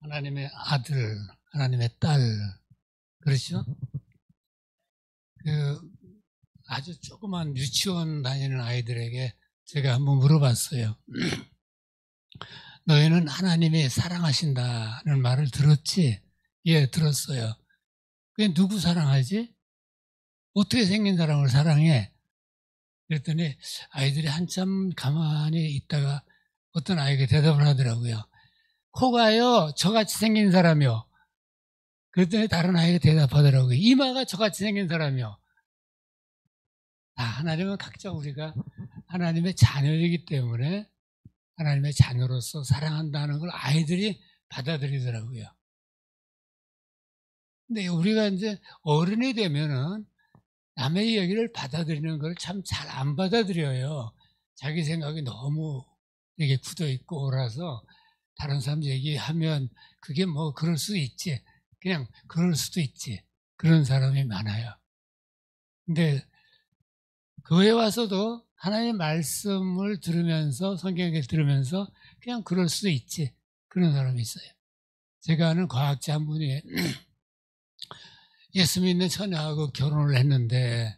하나님의 아들, 하나님의 딸, 그렇죠? 아주 조그만 유치원 다니는 아이들에게 제가 한번 물어봤어요. 너희는 하나님이 사랑하신다는 말을 들었지? 예, 들었어요. 그게 누구 사랑하지? 어떻게 생긴 사람을 사랑해? 그랬더니 아이들이 한참 가만히 있다가 어떤 아이가 대답을 하더라고요. 코가요, 저같이 생긴 사람이요. 그랬더니 다른 아이가 대답하더라고요. 이마가 저같이 생긴 사람이요. 하나님은 각자 우리가 하나님의 자녀이기 때문에 하나님의 자녀로서 사랑한다는 걸 아이들이 받아들이더라고요. 근데 우리가 이제 어른이 되면은 남의 이야기를 받아들이는 걸 참 잘 안 받아들여요. 자기 생각이 너무 이게 굳어 있고 오라서 다른 사람 얘기하면 그게 뭐 그럴 수 있지. 그냥 그럴 수도 있지. 그런 사람이 많아요. 근데 교회 와서도 하나님의 말씀을 들으면서 성경을 들으면서 그냥 그럴 수도 있지. 그런 사람이 있어요. 제가 아는 과학자 한 분이 예수 믿는 처녀하고 결혼을 했는데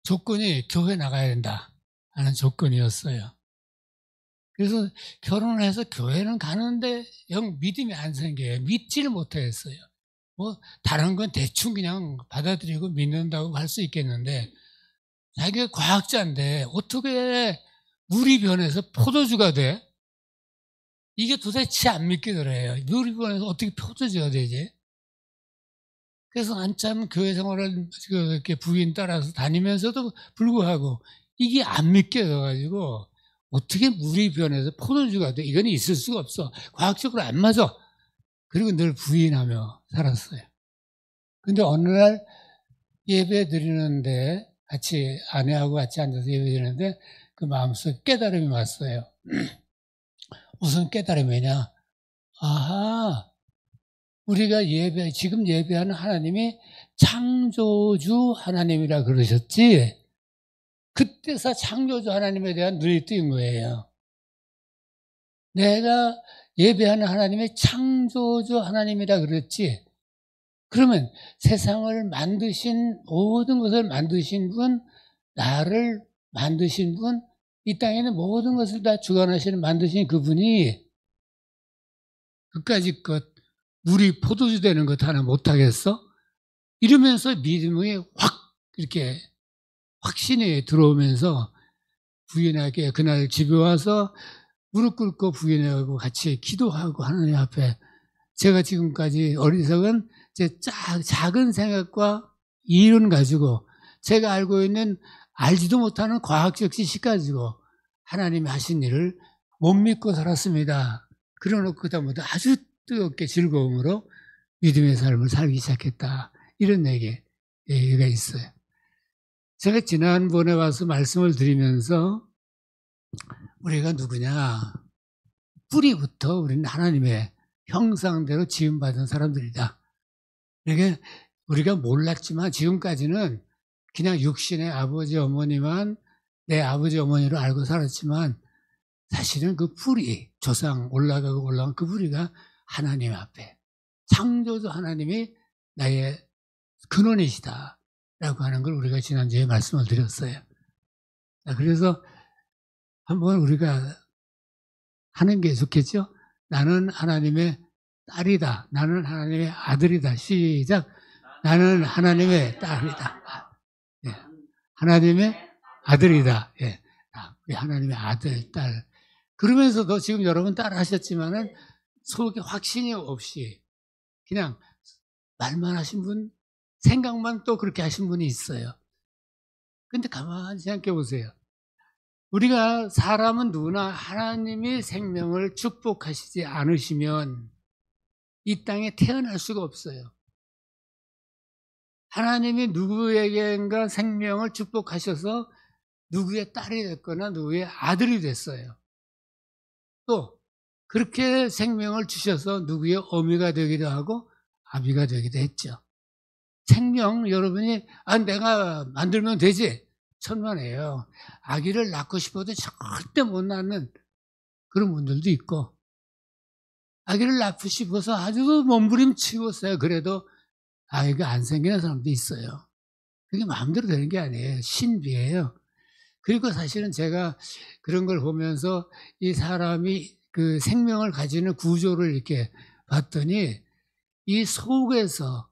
조건이 교회 나가야 된다 하는 조건이었어요. 그래서 결혼을 해서 교회는 가는데 영 믿음이 안 생겨요. 믿지를 못하겠어요. 뭐 다른 건 대충 그냥 받아들이고 믿는다고 할 수 있겠는데 자기가 과학자인데 어떻게 물이 변해서 포도주가 돼? 이게 도대체 안 믿기더래요. 물이 변해서 어떻게 포도주가 되지? 그래서 한참 교회 생활을 이렇게 부인 따라서 다니면서도 불구하고 이게 안 믿겨져가지고 어떻게 물이 변해서 포도주가 돼? 이건 있을 수가 없어. 과학적으로 안 맞아. 그리고 늘 부인하며 살았어요. 근데 어느 날 예배 드리는데 같이 아내하고 같이 앉아서 예배 드리는데 그 마음속에 깨달음이 왔어요. 무슨 깨달음이냐? 아하, 우리가 지금 예배하는 하나님이 창조주 하나님이라 그러셨지? 그때서 창조주 하나님에 대한 눈이 뜬 거예요. 내가 예배하는 하나님이 창조주 하나님이라 그랬지? 그러면 세상을 만드신, 모든 것을 만드신 분, 나를 만드신 분, 이 땅에 있는 모든 것을 다 주관하시는 만드신 그분이 그까짓 것, 물이 포도주 되는 것 하나 못하겠어? 이러면서 믿음이 확 이렇게 확신이 들어오면서 부인에게 그날 집에 와서 무릎 꿇고 부인하고 같이 기도하고 하나님 앞에 제가 지금까지 어리석은 제 작은 생각과 이론 가지고 제가 알고 있는 알지도 못하는 과학적 지식 가지고 하나님이 하신 일을 못 믿고 살았습니다. 그러놓고 그다음부터 아주 뜨겁게 즐거움으로 믿음의 삶을 살기 시작했다. 이런 얘기가 있어요. 제가 지난번에 와서 말씀을 드리면서 우리가 누구냐? 뿌리부터 우리는 하나님의 형상대로 지음받은 사람들이다. 그러니까 우리가 몰랐지만 지금까지는 그냥 육신의 아버지 어머니만 내 아버지 어머니로 알고 살았지만 사실은 그 뿌리, 조상 올라가고 그 뿌리가 하나님 앞에 창조주 하나님이 나의 근원이시다 라고 하는 걸 우리가 지난주에 말씀을 드렸어요. 그래서 한번 우리가 하는 게 좋겠죠? 나는 하나님의 딸이다. 나는 하나님의 아들이다. 시작. 나는 하나님의 딸이다. 예. 하나님의 아들이다. 예. 우리 하나님의 아들, 딸. 그러면서도 지금 여러분 따라 하셨지만은 속에 확신이 없이 그냥 말만 하신 분, 생각만 또 그렇게 하신 분이 있어요. 근데 가만히 생각해 보세요. 우리가 사람은 누구나 하나님이 생명을 축복하시지 않으시면 이 땅에 태어날 수가 없어요. 하나님이 누구에게인가 생명을 축복하셔서 누구의 딸이 됐거나 누구의 아들이 됐어요. 또 그렇게 생명을 주셔서 누구의 어미가 되기도 하고 아비가 되기도 했죠. 생명 여러분이 내가 만들면 되지. 천만에요. 아기를 낳고 싶어도 절대 못 낳는 그런 분들도 있고 아기를 낳고 싶어서 아주 몸부림치고서요. 그래도 아이가 안 생기는 사람도 있어요. 그게 마음대로 되는 게 아니에요. 신비예요. 그리고 사실은 제가 그런 걸 보면서 이 사람이 그 생명을 가지는 구조를 이렇게 봤더니 이 속에서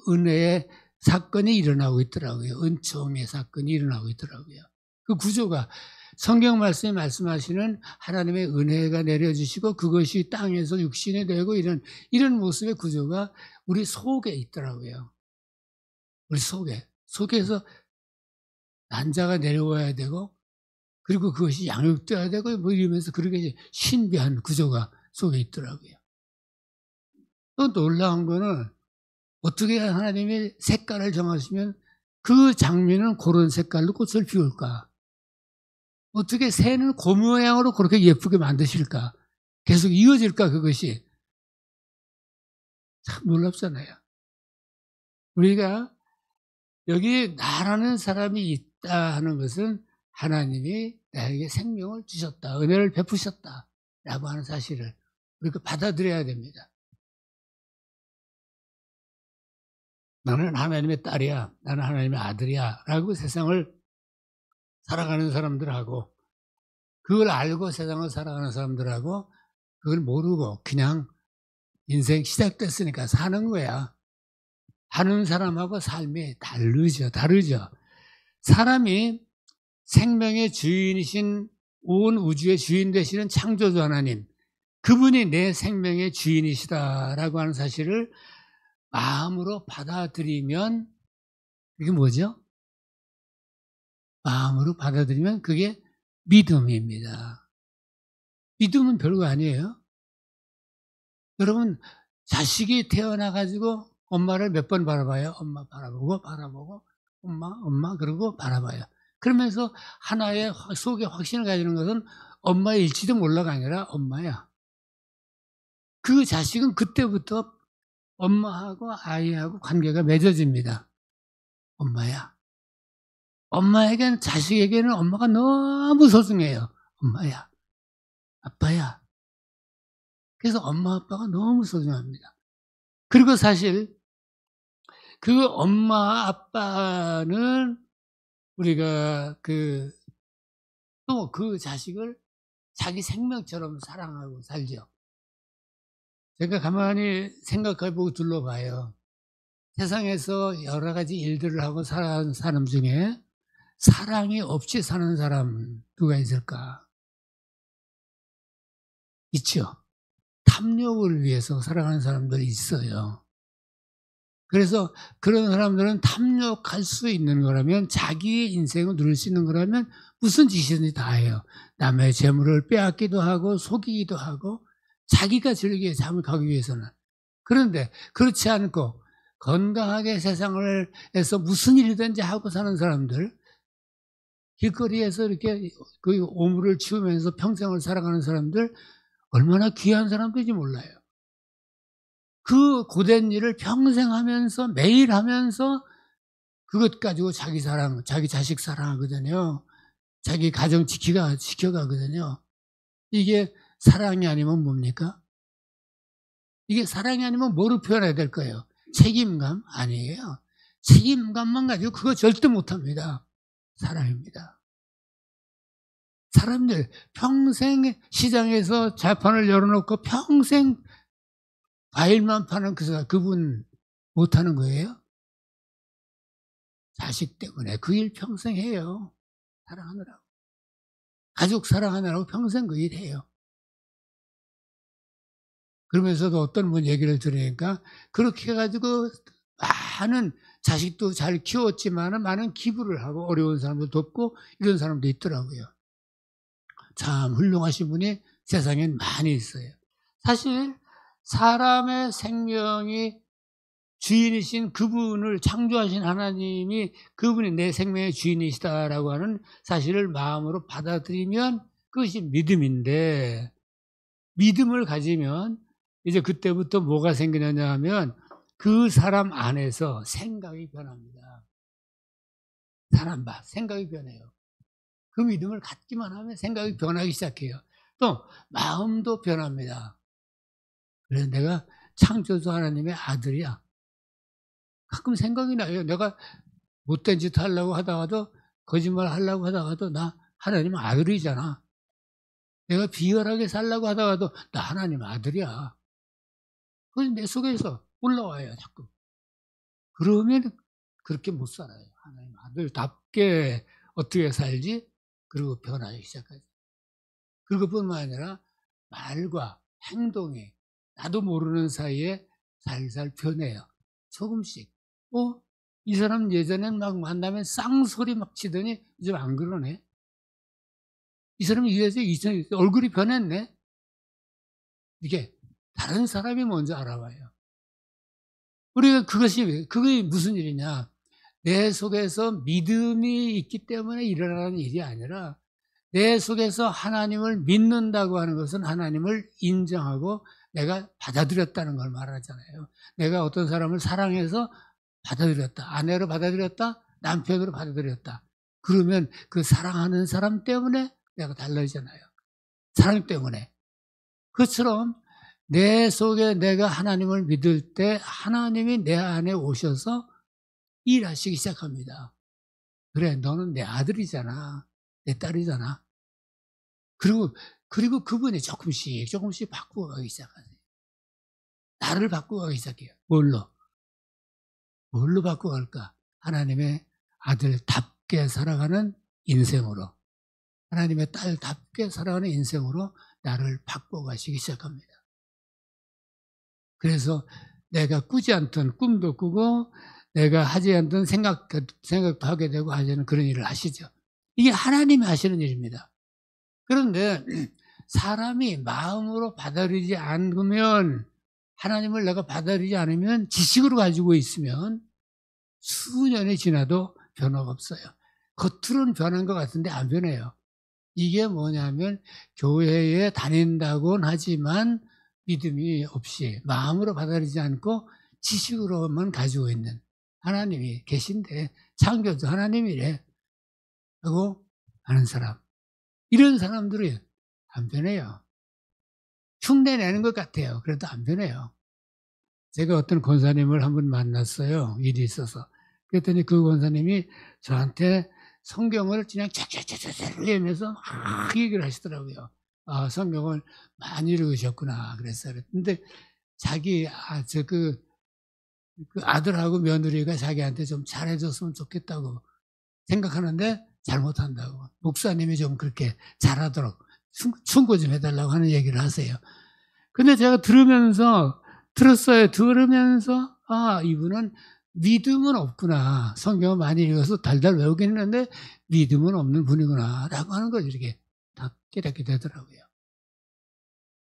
은혜의 사건이 일어나고 있더라고요. 은총의 사건이 일어나고 있더라고요. 그 구조가 성경 말씀이 말씀하시는 하나님의 은혜가 내려주시고 그것이 땅에서 육신이 되고 이런 모습의 구조가 우리 속에 있더라고요. 우리 속에서 난자가 내려와야 되고 그리고 그것이 양육되어야 되고 뭐 이러면서 그렇게 신비한 구조가 속에 있더라고요. 또 놀라운 거는 어떻게 하나님이 색깔을 정하시면 그 장미는 그런 색깔로 꽃을 피울까? 어떻게 새는 그 모양으로 그렇게 예쁘게 만드실까? 계속 이어질까 그것이? 참 놀랍잖아요. 우리가 여기 나라는 사람이 있다 하는 것은 하나님이 나에게 생명을 주셨다. 은혜를 베푸셨다. 라고 하는 사실을 우리가 받아들여야 됩니다. 나는 하나님의 딸이야. 나는 하나님의 아들이야. 라고 세상을 살아가는 사람들하고 그걸 알고 세상을 살아가는 사람들하고 그걸 모르고 그냥 인생 시작됐으니까 사는 거야. 하는 사람하고 삶이 다르죠. 사람이 생명의 주인이신 온 우주의 주인 되시는 창조주 하나님, 그분이 내 생명의 주인이시다라고 하는 사실을 마음으로 받아들이면 그게 뭐죠? 마음으로 받아들이면 그게 믿음입니다. 믿음은 별거 아니에요. 여러분 자식이 태어나가지고 엄마를 몇 번 바라봐요? 엄마 바라보고 엄마 그러고 바라봐요. 그러면서 하나의 속에 확신을 가지는 것은 엄마일지도 몰라가 아니라 엄마야. 그 자식은 그때부터 엄마하고 아이하고 관계가 맺어집니다. 엄마야. 엄마에게는 자식에게는 엄마가 너무 소중해요. 엄마야. 아빠야. 그래서 엄마 아빠가 너무 소중합니다. 그리고 사실 그 엄마 아빠는 우리가 또 그 자식을 자기 생명처럼 사랑하고 살죠. 제가 가만히 생각해보고 둘러봐요. 세상에서 여러 가지 일들을 하고 살아가는 사람 중에 사랑이 없이 사는 사람 누가 있을까? 있죠. 탐욕을 위해서 살아가는 사람들이 있어요. 그래서 그런 사람들은 탐욕할 수 있는 거라면 자기의 인생을 누릴 수 있는 거라면 무슨 짓이든지 다 해요. 남의 재물을 빼앗기도 하고 속이기도 하고 자기가 즐기게 잠을 가기 위해서는. 그런데 그렇지 않고 건강하게 세상을 해서 무슨 일이든지 하고 사는 사람들, 길거리에서 이렇게 그 오물을 치우면서 평생을 살아가는 사람들 얼마나 귀한 사람들인지 몰라요. 그 고된 일을 평생 하면서 매일 하면서 그것 가지고 자기 자식 사랑하거든요. 자기 가정 지켜가거든요. 이게 사랑이 아니면 뭡니까? 이게 사랑이 아니면 뭐로 표현해야 될 거예요? 책임감? 아니에요. 책임감만 가지고 그거 절대 못합니다. 사랑입니다. 사람들 평생 시장에서 자판을 열어놓고 평생 과일만 파는 그분 못하는 거예요? 자식 때문에 그 일 평생 해요. 사랑하느라고. 가족 사랑하느라고 평생 그 일 해요. 그러면서도 어떤 분 얘기를 들으니까 그렇게 해가지고 많은 자식도 잘 키웠지만 많은 기부를 하고 어려운 사람도 돕고 이런 사람도 있더라고요. 참 훌륭하신 분이 세상엔 많이 있어요. 사실 사람의 생명이 주인이신 그분을 창조하신 하나님이 그분이 내 생명의 주인이시다라고 하는 사실을 마음으로 받아들이면 그것이 믿음인데 믿음을 가지면 이제 그때부터 뭐가 생기느냐 하면 그 사람 안에서 생각이 변합니다. 생각이 변해요. 그 믿음을 갖기만 하면 생각이 변하기 시작해요. 또 마음도 변합니다. 그래서 내가 창조주 하나님의 아들이야. 가끔 생각이 나요. 내가 못된 짓 하려고 하다가도, 거짓말 하려고 하다가도 나 하나님 아들이잖아. 내가 비열하게 살려고 하다가도 나 하나님 아들이야. 그건 내 속에서 올라와요, 자꾸. 그러면 그렇게 못 살아요. 하나님 아들답게 어떻게 살지? 그리고 변하기 시작하죠. 그것뿐만 아니라 말과 행동이 나도 모르는 사이에 살살 변해요. 조금씩. 이 사람 예전엔 막 만나면 쌍소리 막 치더니 요즘 안 그러네. 이 사람이 이제 얼굴이 변했네. 이게 다른 사람이 먼저 알아봐요. 우리가 그게 무슨 일이냐. 내 속에서 믿음이 있기 때문에 일어나는 일이 아니라 내 속에서 하나님을 믿는다고 하는 것은 하나님을 인정하고 내가 받아들였다는 걸 말하잖아요. 내가 어떤 사람을 사랑해서 받아들였다. 아내로 받아들였다. 남편으로 받아들였다. 그러면 그 사랑하는 사람 때문에 내가 달라지잖아요. 사랑 때문에. 그것처럼 내 속에 내가 하나님을 믿을 때 하나님이 내 안에 오셔서 일하시기 시작합니다. 그래, 너는 내 아들이잖아. 내 딸이잖아. 그리고 그분이 조금씩 바꾸어가기 시작하세요. 나를 바꾸어가기 시작해요. 뭘로 바꾸어갈까? 하나님의 아들답게 살아가는 인생으로, 하나님의 딸답게 살아가는 인생으로 나를 바꿔가시기 시작합니다. 그래서 내가 꾸지 않던 꿈도 꾸고 내가 하지 않던 생각도 하게 되고 하시는 그런 일을 하시죠. 이게 하나님이 하시는 일입니다. 그런데 사람이 마음으로 받아들이지 않으면, 하나님을 내가 받아들이지 않으면, 지식으로 가지고 있으면 수년이 지나도 변화가 없어요. 겉으로는 변한 것 같은데 안 변해요. 이게 뭐냐면 교회에 다닌다고는 하지만 믿음이 없이 마음으로 받아들이지 않고 지식으로만 가지고 있는 하나님이 계신데, 창조주 하나님이래 하고 하는 사람, 이런 사람들이 안 변해요. 흉내 내는 것 같아요. 그래도 안 변해요. 제가 어떤 권사님을 한번 만났어요. 일이 있어서. 그랬더니 그 권사님이 저한테 성경을 그냥 쫙쫙쫙쫙 읽으면서 막 얘기를 하시더라고요. 아, 성경을 많이 읽으셨구나 그랬어요. 근데 자기 그 아들하고 며느리가 자기한테 좀 잘해줬으면 좋겠다고 생각하는데 잘못한다고. 목사님이 좀 그렇게 잘하도록 충고 좀 해달라고 하는 얘기를 하세요. 근데 제가 들었어요. 들으면서 이분은 믿음은 없구나. 성경을 많이 읽어서 달달 외우긴 했는데 믿음은 없는 분이구나 라고 하는 걸 이렇게 다 깨닫게 되더라고요.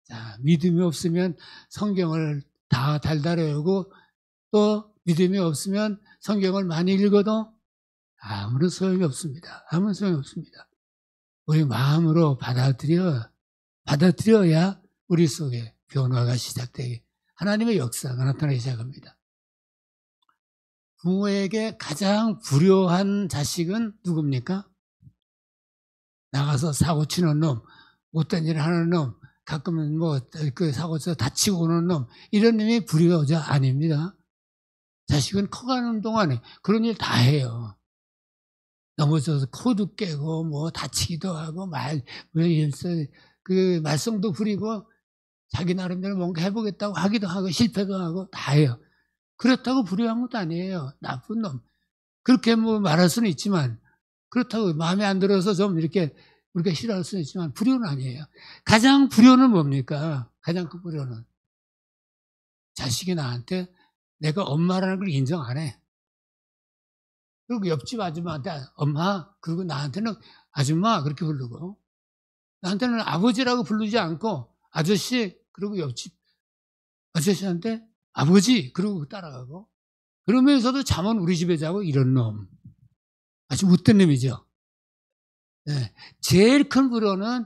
자, 믿음이 없으면 성경을 다 달달 외우고, 또 믿음이 없으면 성경을 많이 읽어도 아무런 소용이 없습니다. 아무런 소용이 없습니다. 우리 마음으로 받아들여야 우리 속에 변화가 시작되게, 하나님의 역사가 나타나기 시작합니다. 부모에게 가장 불효한 자식은 누굽니까? 나가서 사고 치는 놈, 못된 일을 하는 놈, 가끔은 사고 쳐서 다치고 오는 놈, 이런 놈이 불효자 아닙니다. 자식은 커가는 동안에 그런 일 다 해요. 넘어져서 코도 깨고 다치기도 하고 말썽도 부리고 자기 나름대로 뭔가 해보겠다고 하기도 하고 실패도 하고 다 해요. 그렇다고 불효한 것도 아니에요. 나쁜 놈. 그렇게 말할 수는 있지만, 그렇다고 마음에 안 들어서 좀 이렇게 우리가 싫어할 수는 있지만 불효는 아니에요. 가장 불효는 뭡니까? 가장 큰 불효는 자식이 나한테 내가 엄마라는 걸 인정 안 해. 그리고 옆집 아줌마한테 엄마, 그리고 나한테는 아줌마 그렇게 부르고, 나한테는 아버지라고 부르지 않고 아저씨, 그리고 옆집 아저씨한테 아버지 그러고 따라가고, 그러면서도 잠은 우리 집에 자고, 이런 놈. 아주 못된 놈이죠. 네. 제일 큰 불효는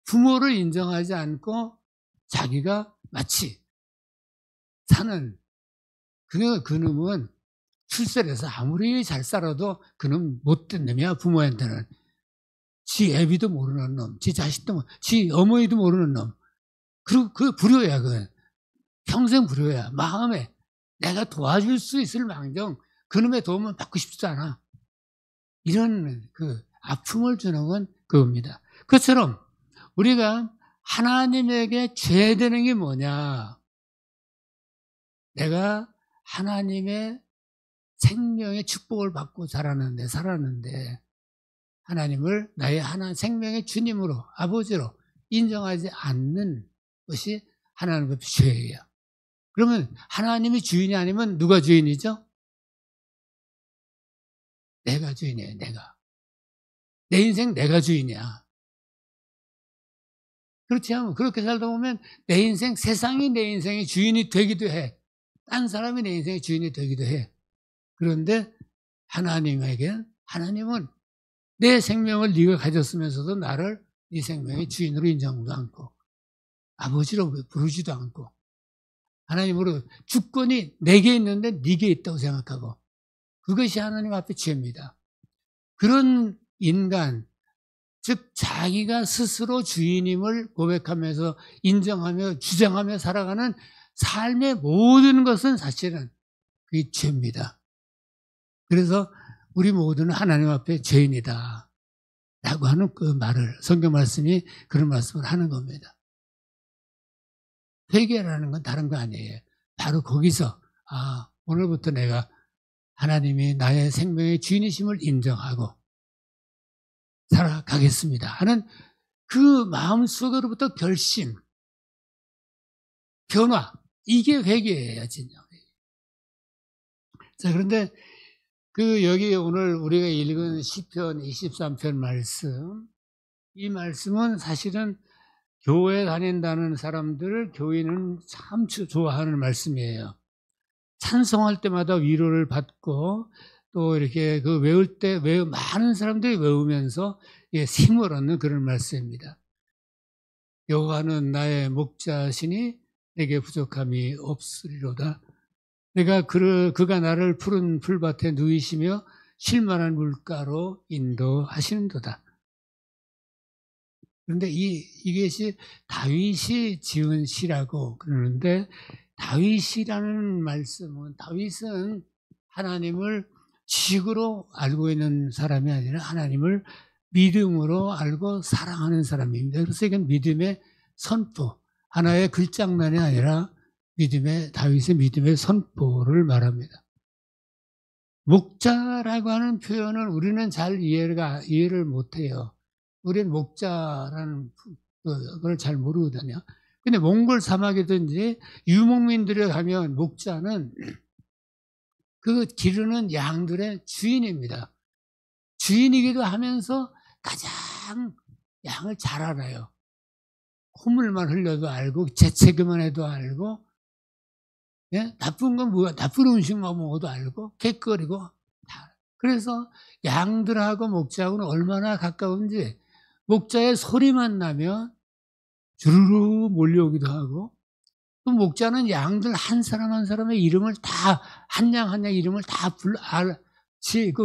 부모를 인정하지 않고 자기가 마치 사는, 그 놈은 출세해서 아무리 잘 살아도 그놈 못된 놈이야, 부모한테는. 지 애비도 모르는 놈, 지 자식도, 지 어머니도 모르는 놈. 그리고 그 불효야, 그건. 평생 불효야. 마음에 내가 도와줄 수 있을 망정 그놈의 도움을 받고 싶지도 않아. 이런 그 아픔을 주는 건 그겁니다. 그것처럼 우리가 하나님에게 죄되는 게 뭐냐? 내가 하나님의 생명의 축복을 받고 살았는데 하나님을 나의 생명의 주님으로, 아버지로 인정하지 않는 것이 하나님의 죄예요. 그러면 하나님이 주인이 아니면 누가 주인이죠? 내가 주인이에요, 내가. 내 인생 내가 주인이야. 그렇지 않으면, 그렇게 살다 보면 내 인생, 세상이 내 인생의 주인이 되기도 해. 딴 사람이 내 인생의 주인이 되기도 해. 그런데 하나님은 내 생명을 네가 가졌으면서도 나를 네 생명의 주인으로 인정도 않고 아버지로 부르지도 않고 하나님으로 주권이 내게 있는데 네게 있다고 생각하고 그것이 하나님 앞에 죄입니다. 그런 인간, 즉 자기가 스스로 주인임을 고백하면서 인정하며 주장하며 살아가는 삶의 모든 것은 사실은 그게 죄입니다. 그래서 우리 모두는 하나님 앞에 죄인이다 라고 하는 그 말을, 성경 말씀이 그런 말씀을 하는 겁니다. 회개라는 건 다른 거 아니에요. 바로 거기서 오늘부터 내가 하나님이 나의 생명의 주인이심을 인정하고 살아가겠습니다 하는 그 마음속으로부터 결심, 변화, 이게 회개예요, 진짜. 자, 그런데 여기 오늘 우리가 읽은 시편 23편 말씀, 이 말씀은 사실은 교회 다닌다는 사람들, 교인은 참 좋아하는 말씀이에요. 찬송할 때마다 위로를 받고 또 이렇게 외울 때 많은 사람들이 외우면서 힘을 얻는 그런 말씀입니다. 여호와는 나의 목자시니 내게 부족함이 없으리로다. 내가 그가 나를 푸른 풀밭에 누이시며 쉴만한 물가로 인도하시는도다. 그런데 이것이 다윗이 지은 시라고 그러는데, 다윗이라는 말씀은, 다윗은 하나님을 지식으로 알고 있는 사람이 아니라 하나님을 믿음으로 알고 사랑하는 사람입니다. 그래서 이건 믿음의 선포, 하나의 글장난이 아니라 다윗의 믿음의 선포를 말합니다. 목자라고 하는 표현을 우리는 잘 이해를 못해요. 우리는 목자라는 걸 잘 모르거든요. 근데 몽골 사막이든지 유목민들에 가면 목자는 그 기르는 양들의 주인입니다. 주인이기도 하면서 가장 양을 잘 알아요. 콧물만 흘려도 알고, 재채기만 해도 알고, 나쁜 건 뭐야? 나쁜 음식만 먹어도 알고, 객거리고, 다. 그래서 양들하고 목자하고는 얼마나 가까운지, 목자의 소리만 나면 주르르 몰려오기도 하고, 또 목자는 양들 한 사람 한 사람의 이름을 다, 한 양 한 양 이름을 다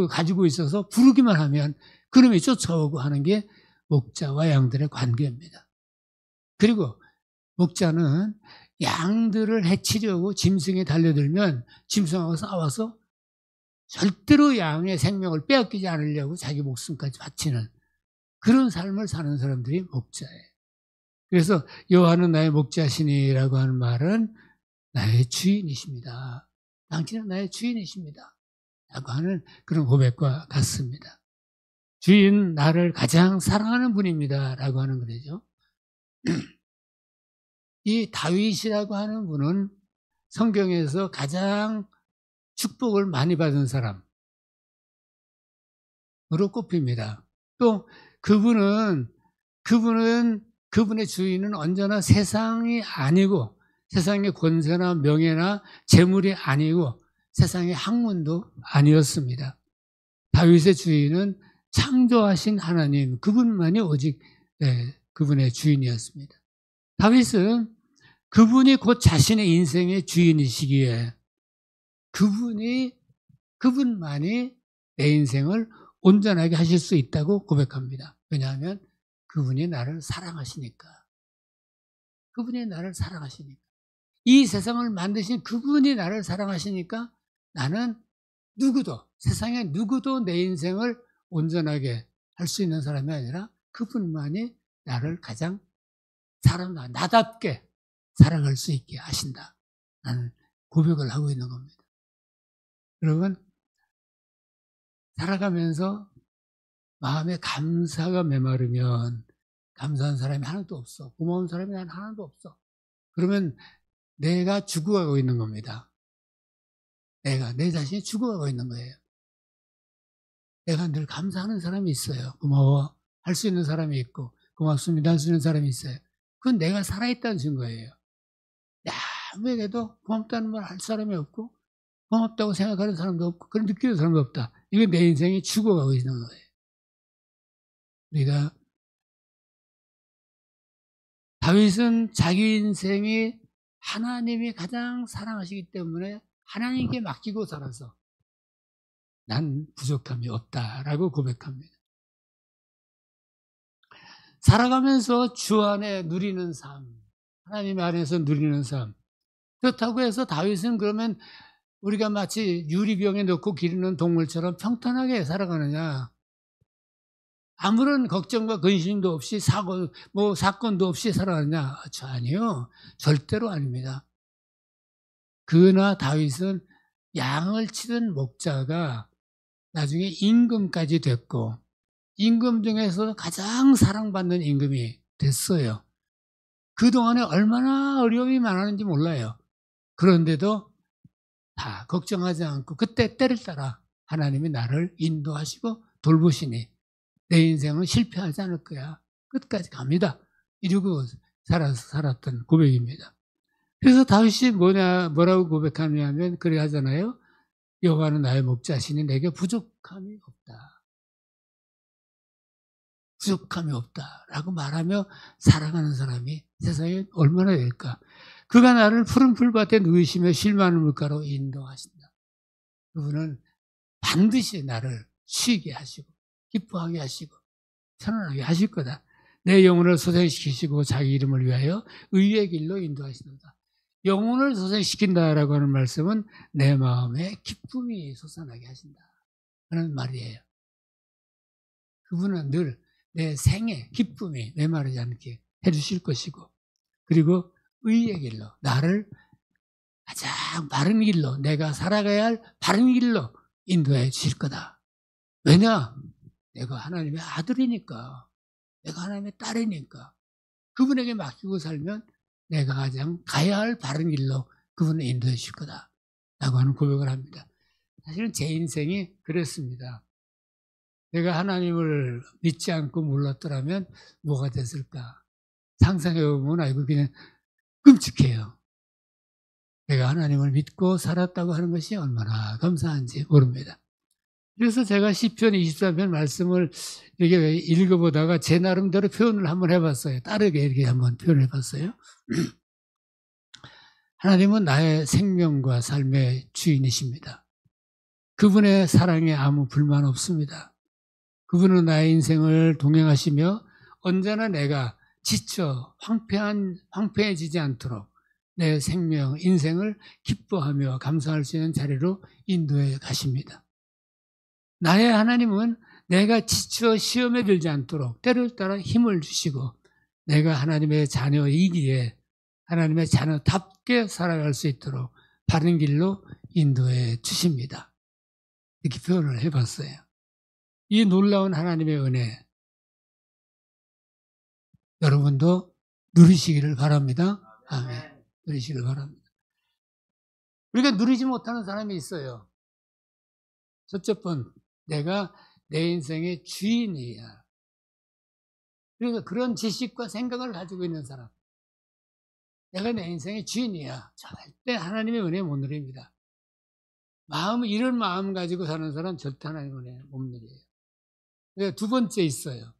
가지고 있어서 부르기만 하면 그놈이 쫓아오고 하는 게 목자와 양들의 관계입니다. 그리고 목자는 양들을 해치려고 짐승에 달려들면 짐승하고 싸워서 절대로 양의 생명을 빼앗기지 않으려고 자기 목숨까지 바치는 그런 삶을 사는 사람들이 목자예요. 그래서 여호와는 나의 목자시니라고 하는 말은 나의 주인이십니다. 당신은 나의 주인이십니다. 라고 하는 그런 고백과 같습니다. 주인, 나를 가장 사랑하는 분입니다. 라고 하는 거죠. 이 다윗이라고 하는 분은 성경에서 가장 축복을 많이 받은 사람으로 꼽힙니다. 또 그분의 주인은 언제나 세상이 아니고, 세상의 권세나 명예나 재물이 아니고, 세상의 학문도 아니었습니다. 다윗의 주인은 창조하신 하나님, 그분만이 오직 그분의 주인이었습니다. 다윗은 그분이 곧 자신의 인생의 주인이시기에 그분만이 내 인생을 온전하게 하실 수 있다고 고백합니다. 왜냐하면 그분이 나를 사랑하시니까. 그분이 나를 사랑하시니까. 이 세상을 만드신 그분이 나를 사랑하시니까 나는 세상에 누구도 내 인생을 온전하게 할 수 있는 사람이 아니라 그분만이 나를 가장 나답게 살아갈 수 있게 하신다. 나는 고백을 하고 있는 겁니다. 여러분, 살아가면서 마음에 감사가 메마르면 감사한 사람이 하나도 없어. 고마운 사람이 하나도 없어. 그러면 내가 죽어가고 있는 겁니다. 내 자신이 죽어가고 있는 거예요. 내가 늘 감사하는 사람이 있어요. 고마워. 할 수 있는 사람이 있고, 고맙습니다. 할 수 있는 사람이 있어요. 그건 내가 살아있다는 증거예요. 아무에게도 고맙다는 말 할 사람이 없고, 고맙다고 생각하는 사람도 없고, 그런 느끼는 사람도 없다. 이건 내 인생이 죽어가고 있는 거예요. 우리가, 다윗은 자기 인생이 하나님이 가장 사랑하시기 때문에 하나님께 맡기고 살아서 난 부족함이 없다라고 고백합니다. 살아가면서 주 안에 누리는 삶, 하나님 안에서 누리는 삶. 그렇다고 해서 다윗은 그러면 우리가 마치 유리병에 넣고 기르는 동물처럼 평탄하게 살아가느냐? 아무런 걱정과 근심도 없이 사건도 없이 살아가느냐? 아니요. 절대로 아닙니다. 그나 다윗은 양을 치던 목자가 나중에 임금까지 됐고, 임금 중에서 가장 사랑받는 임금이 됐어요. 그동안에 얼마나 어려움이 많았는지 몰라요. 그런데도 다 걱정하지 않고 그때 때를 따라 하나님이 나를 인도하시고 돌보시니 내 인생은 실패하지 않을 거야. 끝까지 갑니다. 이러고 살았던 고백입니다. 그래서 다윗이 뭐라고 고백하냐면 그래 하잖아요. 여호와는 나의 목자시니 내게 부족함이 없다. 부족함이 없다라고 말하며 살아가는 사람이 세상에 얼마나 될까. 그가 나를 푸른 풀밭에 누이시며 실만한 물가로 인도하신다. 그분은 반드시 나를 쉬게 하시고 기뻐하게 하시고 편안하게 하실 거다. 내 영혼을 소생시키시고 자기 이름을 위하여 의의 길로 인도하시도다. 영혼을 소생시킨다라고 하는 말씀은 내 마음에 기쁨이 솟아나게 하신다 하는 말이에요. 그분은 늘 내 생에 기쁨이 메마르지 않게 해주실 것이고, 그리고 의의 길로 나를 가장 바른 길로, 내가 살아가야 할 바른 길로 인도해 주실 거다. 왜냐? 내가 하나님의 아들이니까, 내가 하나님의 딸이니까 그분에게 맡기고 살면 내가 가장 가야 할 바른 길로 그분을 인도해 주실 거다 라고 하는 고백을 합니다. 사실은 제 인생이 그랬습니다. 내가 하나님을 믿지 않고 몰랐더라면 뭐가 됐을까? 상상해보면 알고 그냥 끔찍해요. 내가 하나님을 믿고 살았다고 하는 것이 얼마나 감사한지 모릅니다. 그래서 제가 시편 23편 말씀을 이렇게 읽어보다가 제 나름대로 표현을 한번 해봤어요. 다르게 이렇게 한번 표현해봤어요. 하나님은 나의 생명과 삶의 주인이십니다. 그분의 사랑에 아무 불만 없습니다. 그분은 나의 인생을 동행하시며 언제나 내가 지쳐 황폐해지지 않도록 내 생명, 인생을 기뻐하며 감사할 수 있는 자리로 인도해 가십니다. 나의 하나님은 내가 지쳐 시험에 들지 않도록 때를 따라 힘을 주시고 내가 하나님의 자녀이기에 하나님의 자녀답게 살아갈 수 있도록 바른 길로 인도해 주십니다. 이렇게 표현을 해봤어요. 이 놀라운 하나님의 은혜, 여러분도 누리시기를 바랍니다. 아멘. 누리시기를 바랍니다. 우리가 누리지 못하는 사람이 있어요. 첫째 번, 내가 내 인생의 주인이야. 그러니까 그런 지식과 생각을 가지고 있는 사람. 내가 내 인생의 주인이야. 절대 하나님의 은혜 못 누립니다. 이런 마음 가지고 사는 사람 절대 하나님의 은혜 못 누려요. 두 번째 있어요.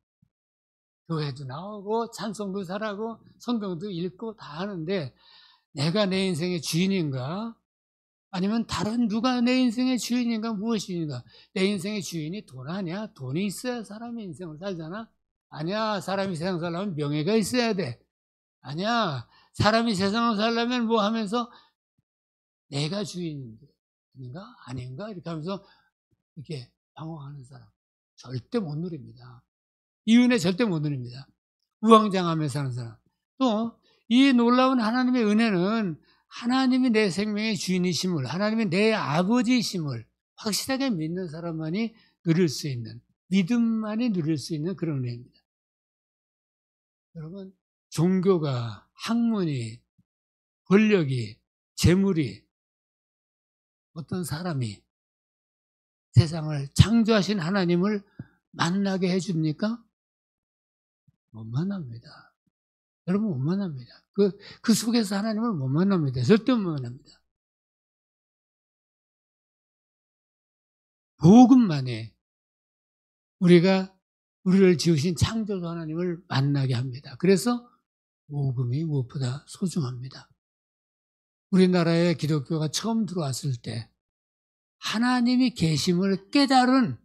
교회도 나오고 찬송도 잘하고 성경도 읽고 다 하는데 내가 내 인생의 주인인가? 아니면 다른 누가 내 인생의 주인인가? 무엇인가? 내 인생의 주인이 돈 아니야? 돈이 있어야 사람의 인생을 살잖아? 아니야, 사람이 세상 살려면 명예가 있어야 돼. 아니야, 사람이 세상을 살려면 뭐 하면서 내가 주인인가? 아닌가? 이렇게 하면서 이렇게 방황하는 사람. 절대 못 누립니다. 이 은혜 절대 못 누립니다. 우왕좌왕하며 사는 사람. 또 이 놀라운 하나님의 은혜는 하나님이 내 생명의 주인이심을, 하나님이 내 아버지이심을 확실하게 믿는 사람만이 누릴 수 있는, 믿음만이 누릴 수 있는 그런 은혜입니다. 여러분, 종교가, 학문이, 권력이, 재물이, 어떤 사람이 세상을 창조하신 하나님을 만나게 해줍니까? 못 만납니다. 여러분, 못 만납니다. 그 속에서 하나님을 못 만납니다. 절대 못 만납니다. 복음만이 우리를 지으신 창조주 하나님을 만나게 합니다. 그래서 복음이 무엇보다 소중합니다. 우리나라에 기독교가 처음 들어왔을 때 하나님이 계심을 깨달은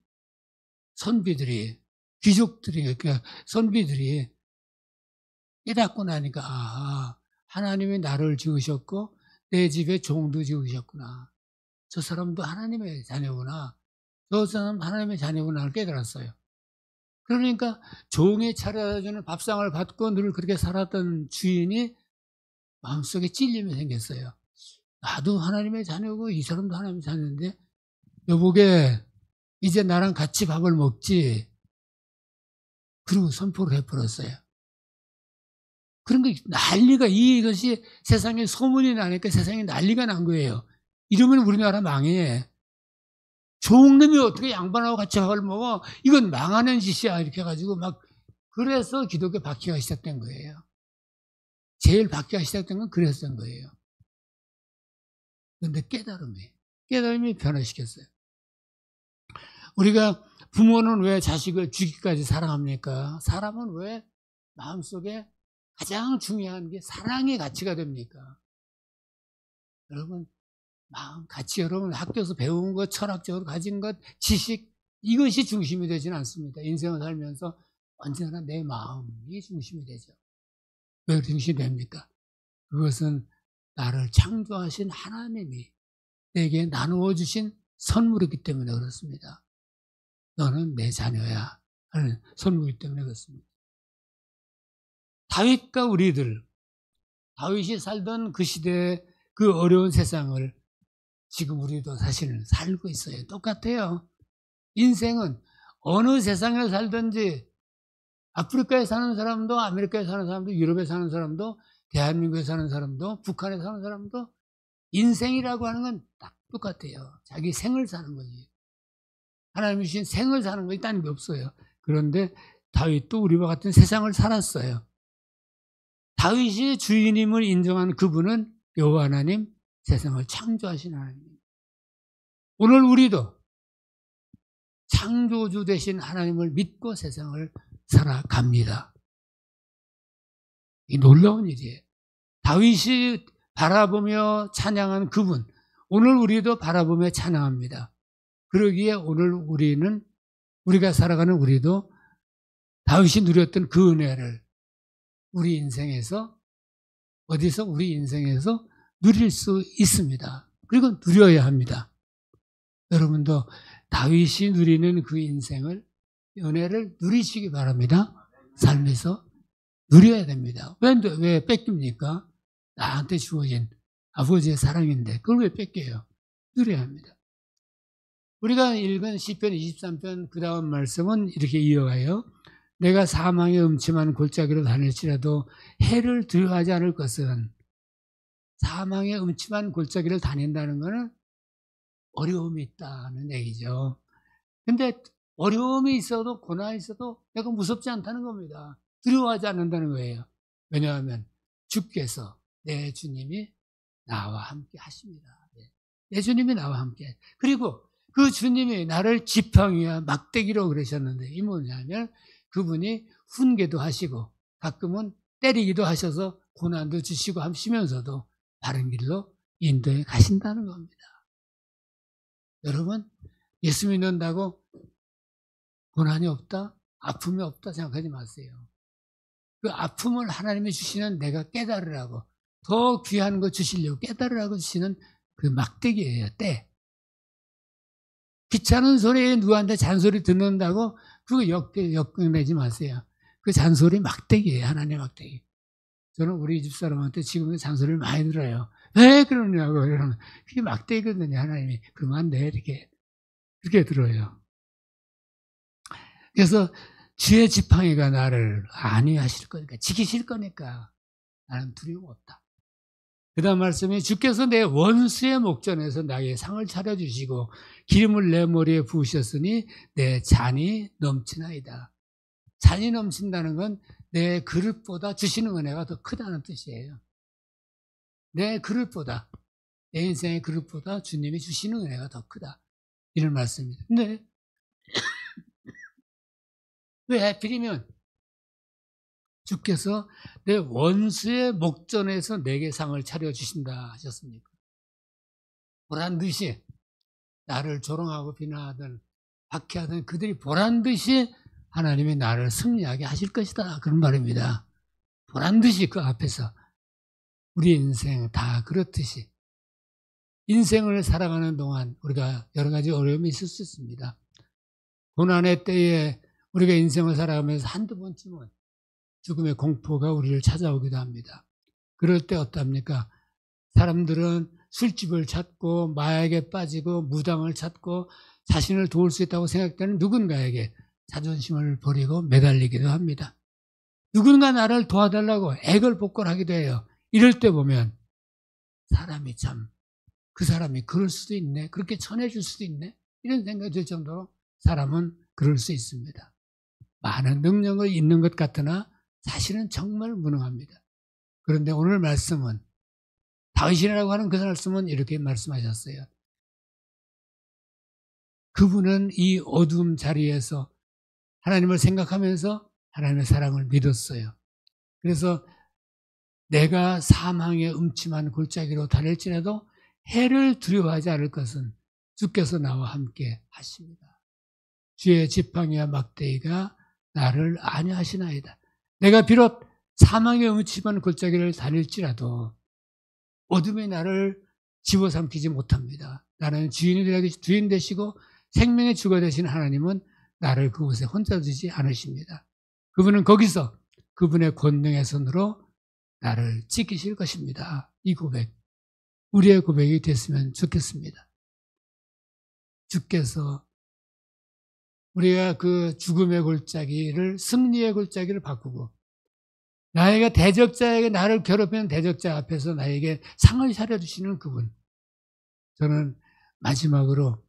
선비들이, 귀족들이, 그러니까 선비들이 깨닫고 나니까, 하나님이 나를 지으셨고 내 집에 종도 지으셨구나. 저 사람도 하나님의 자녀구나. 저 사람 하나님의 자녀구나를 깨달았어요. 그러니까 종이 차려주는 밥상을 받고 늘 그렇게 살았던 주인이 마음속에 찔림이 생겼어요. 나도 하나님의 자녀고 이 사람도 하나님의 자녀인데 여보게 이제 나랑 같이 밥을 먹지. 그리고 선포를 해버렸어요. 그런 게 난리가, 이것이 세상에 소문이 나니까 세상에 난리가 난 거예요. 이러면 우리나라 망해. 종놈이 어떻게 양반하고 같이 밥을 먹어? 이건 망하는 짓이야. 이렇게 해가지고 그래서 기독교 박해가 시작된 거예요. 제일 박해가 시작된 건 그래서 된 거예요. 그런데 깨달음이 변화시켰어요. 우리가 부모는 왜 자식을 죽이기까지 사랑합니까? 사람은 왜 마음속에 가장 중요한 게 사랑의 가치가 됩니까? 여러분, 가치, 여러분 학교에서 배운 것, 철학적으로 가진 것, 지식, 이것이 중심이 되지는 않습니다. 인생을 살면서 언제나 내 마음이 중심이 되죠. 왜 중심이 됩니까? 그것은 나를 창조하신 하나님이 내게 나누어 주신 선물이기 때문에 그렇습니다. 너는 내 자녀야 하는 선물이기 때문에 그렇습니다. 다윗과 다윗이 살던 그 시대의 그 어려운 세상을 지금 우리도 사실은 살고 있어요. 똑같아요. 인생은 어느 세상에 살든지 아프리카에 사는 사람도, 아메리카에 사는 사람도, 유럽에 사는 사람도, 대한민국에 사는 사람도, 북한에 사는 사람도 인생이라고 하는 건 딱 똑같아요. 자기 생을 사는 거지. 하나님이 주신 생을 사는 거 있다는 게 없어요. 그런데 다윗도 우리와 같은 세상을 살았어요. 다윗이 주인임을 인정한 그분은 여호와 하나님, 세상을 창조하신 하나님. 오늘 우리도 창조주 되신 하나님을 믿고 세상을 살아갑니다. 이 놀라운 일이에요. 다윗이 바라보며 찬양한 그분, 오늘 우리도 바라보며 찬양합니다. 그러기에 오늘 우리가 살아가는 우리도 다윗이 누렸던 그 은혜를 우리 인생에서 누릴 수 있습니다. 그리고 누려야 합니다. 여러분도 다윗이 누리는 그 은혜를 누리시기 바랍니다. 삶에서 누려야 됩니다. 왜 뺏깁니까? 나한테 주어진 아버지의 사랑인데 그걸 왜 뺏겨요? 누려야 합니다. 우리가 읽은 시편 23편 그 다음 말씀은 이렇게 이어가요. 내가 사망의 음침한 골짜기로 다닐지라도 해를 두려워하지 않을 것은, 사망의 음침한 골짜기를 다닌다는 것은 어려움이 있다는 얘기죠. 근데 어려움이 있어도 고난이 있어도 내가 무섭지 않다는 겁니다. 두려워하지 않는다는 거예요. 왜냐하면 주께서, 내 주님이 나와 함께 하십니다. 내 주님이 나와 함께. 그리고 그 주님이 나를 지팡이와 막대기로 그러셨는데 이 뭐냐면 그분이 훈계도 하시고 가끔은 때리기도 하셔서 고난도 주시고 하시면서도 바른 길로 인도해 가신다는 겁니다. 여러분, 예수 믿는다고 고난이 없다? 아픔이 없다 생각하지 마세요. 그 아픔을 하나님이 주시는 내가 깨달으라고, 더 귀한 거 주시려고 깨달으라고 주시는 그 막대기예요. 때. 귀찮은 소리에 누구한테 잔소리 듣는다고 그거 역내지 마세요. 그 잔소리 막대기예요. 하나님의 막대기. 저는 우리 집사람한테 지금 잔소리를 많이 들어요. 왜 그러냐고 이러면 그게 막대기거든요. 하나님이 그러면 안 돼 이렇게 그렇게 들어요. 그래서 주의 지팡이가 나를 안위하실 거니까 지키실 거니까 나는 두려움 없다. 그 다음 말씀이 주께서 내 원수의 목전에서 나에게 상을 차려주시고 기름을 내 머리에 부으셨으니 내 잔이 넘치나이다. 잔이 넘친다는 건 내 그릇보다 주시는 은혜가 더 크다는 뜻이에요. 내 그릇보다, 내 인생의 그릇보다 주님이 주시는 은혜가 더 크다. 이런 말씀입니다. 근데 왜 하필이면 주께서 내 원수의 목전에서 내게 상을 차려주신다 하셨습니까? 보란듯이 나를 조롱하고 비난하던 박해하던 그들이 보란듯이 하나님이 나를 승리하게 하실 것이다. 그런 말입니다. 보란듯이 그 앞에서 우리 인생 다 그렇듯이 인생을 살아가는 동안 우리가 여러 가지 어려움이 있을 수 있습니다. 고난의 때에 우리가 인생을 살아가면서 한두 번쯤은 죽음의 공포가 우리를 찾아오기도 합니다. 그럴 때 어떻습니까? 사람들은 술집을 찾고 마약에 빠지고 무당을 찾고 자신을 도울 수 있다고 생각되는 누군가에게 자존심을 버리고 매달리기도 합니다. 누군가 나를 도와달라고 애걸복걸하기도 해요. 이럴 때 보면 사람이 참 그 사람이 그럴 수도 있네. 그렇게 전해줄 수도 있네. 이런 생각이 들 정도로 사람은 그럴 수 있습니다. 많은 능력을 있는 것 같으나 사실은 정말 무능합니다. 그런데 오늘 말씀은 다윗이라고 하는 그 말씀은 이렇게 말씀하셨어요. 그분은 이 어두움 자리에서 하나님을 생각하면서 하나님의 사랑을 믿었어요. 그래서 내가 사망의 음침한 골짜기로 다닐지라도 해를 두려워하지 않을 것은 주께서 나와 함께 하십니다. 주의 지팡이와 막대기가 나를 안위하시나이다. 내가 비록 사망의 음침한 골짜기를 다닐지라도 어둠이 나를 집어삼키지 못합니다. 나는 주인 되시고 생명의 주가 되신 하나님은 나를 그곳에 혼자 두지 않으십니다. 그분은 거기서 그분의 권능의 손으로 나를 지키실 것입니다. 이 고백, 우리의 고백이 됐으면 좋겠습니다. 주께서 우리가 그 죽음의 골짜기를 승리의 골짜기를 바꾸고 나에게 대적자에게 나를 괴롭히는 대적자 앞에서 나에게 상을 차려주시는 그분. 저는 마지막으로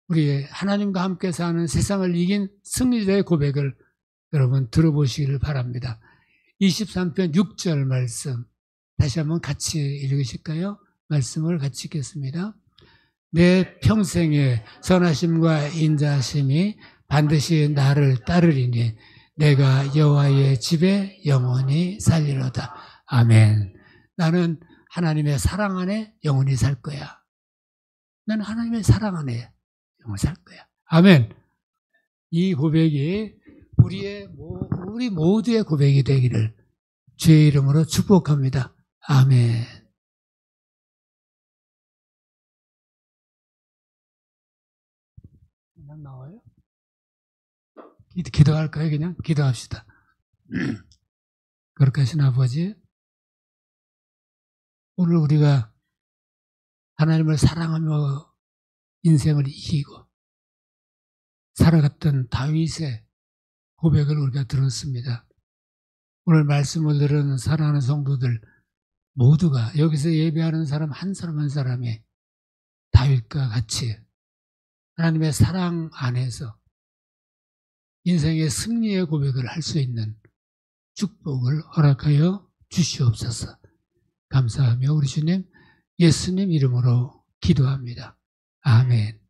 우리의 하나님과 함께 사는 세상을 이긴 승리자의 고백을 여러분 들어보시기를 바랍니다. 23편 6절 말씀 다시 한번 같이 읽으실까요? 말씀을 같이 읽겠습니다. 내 평생의 선하심과 인자하심이 반드시 나를 따르리니 내가 여호와의 집에 영원히 살리로다. 아멘. 나는 하나님의 사랑 안에 영원히 살 거야. 나는 하나님의 사랑 안에 영원히 살 거야. 아멘. 이 고백이 우리 모두의 고백이 되기를 주의 이름으로 축복합니다. 아멘. 그냥 나와요? 기도할까요? 그냥 기도합시다. 거룩하신 아버지, 오늘 우리가 하나님을 사랑하며 인생을 이기고 살아갔던 다윗의 고백을 우리가 들었습니다. 오늘 말씀을 들은 사랑하는 성도들 모두가 여기서 예배하는 사람 한 사람 한 사람이 다윗과 같이 하나님의 사랑 안에서 인생의 승리의 고백을 할 수 있는 축복을 허락하여 주시옵소서. 감사하며 우리 주님 예수님 이름으로 기도합니다. 아멘.